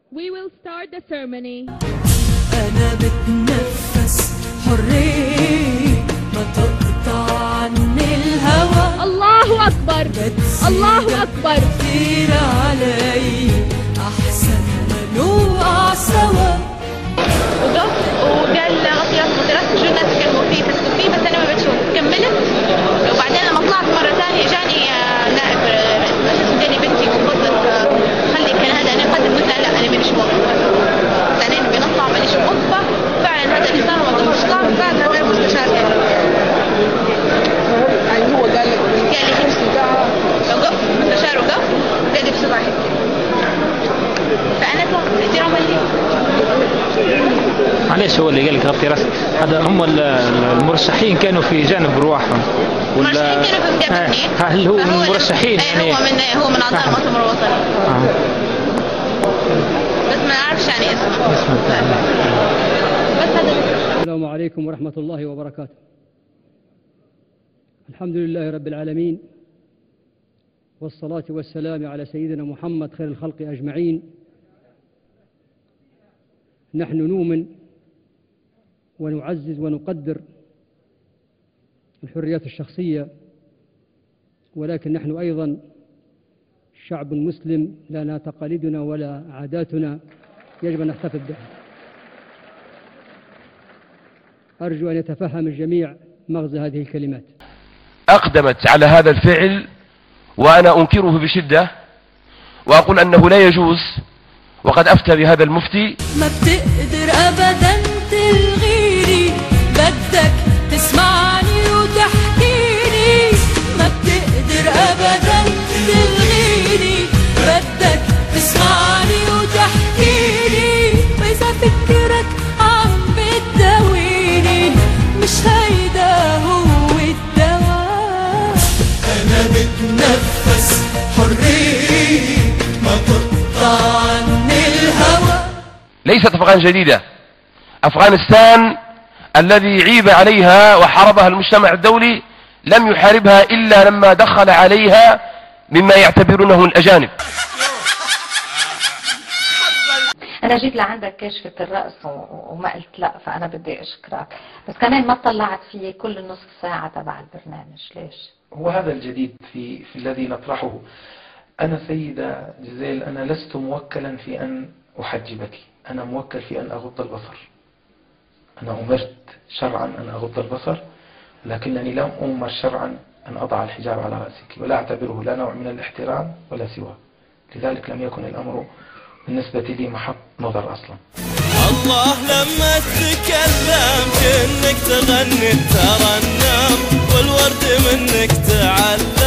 We will start the ceremony. أنا بتنفس حرية ما تقطع عني الهوى. الله أكبر الله أكبر. كتير علي أحسن ما نوقع سوا. وقف وقال غطيات مدرسة شو الناس تكلموا فيه تسكوا فيه، بس أنا ما بتشوف كملت. وبعدين لما طلعت مرة ثانية جاني نائب رئيس المجلس جاني بنتي وفضلت خلي كان هذا أنا قدم قلت لا أنا مش موظفة، بعدين بنطلع مانيش موظفة فعلا هذا اللي صار وضع مشكلة فعلا غير مستشار يعني هو قال لي وقف مستشار وقف قال لي بسرعة فأنا احتراما لي. معلش هو اللي قال لك غطي راسك؟ هذا هم المرشحين كانوا في جانب رواحهم ولا المرشحين كانوا في مقابلتي؟ هل هو من المرشحين يعني؟ هو من أعضاء المؤتمر الوطني. بس ما أعرفش يعني اسمه. السلام عليكم ورحمة الله وبركاته. الحمد لله رب العالمين، والصلاة والسلام على سيدنا محمد خير الخلق أجمعين. نحن نؤمن ونعزز ونقدر الحريات الشخصية، ولكن نحن أيضا شعب مسلم لنا تقاليدنا ولا عاداتنا يجب أن نحتفظ بها. أرجو أن يتفهم الجميع مغزى هذه الكلمات. أقدمت على هذا الفعل وأنا أنكره بشدة وأقول أنه لا يجوز، وقد أفتى بهذا المفتي. ما بتقدر أبدا تلغيني، بدك تسمعني وتحكيني. ما بتقدر أبدا تلغيني، بدك تسمعني وتحكيني. وإذا فكرك عم بتداويني مش هيدا هو الدواء. أنا بتنفس حرية ما تقطع عني الهوى. ليست أفغان جديدة، أفغانستان الذي عيب عليها وحاربها المجتمع الدولي لم يحاربها إلا لما دخل عليها مما يعتبرونه الأجانب. أنا جيت لعندك كشفة الرأس وما قلت لا، فأنا بدي أشكرك، بس كمان ما طلعت فيه كل نصف ساعة تبع البرنامج. ليش؟ هو هذا الجديد في الذي نطرحه. أنا سيدة جزيل أنا لست موكلا في أن أحجبك، أنا موكل في أن أغض البصر. أنا أمرت شرعا أن أغض البصر، لكنني لم أمر شرعا أن أضع الحجاب على رأسك، ولا أعتبره لا نوع من الاحترام ولا سواه. لذلك لم يكن الأمر بالنسبة لي محط نظر أصلا. الله لما تتكلم كأنك تغني الترنم، والورد منك تعلم.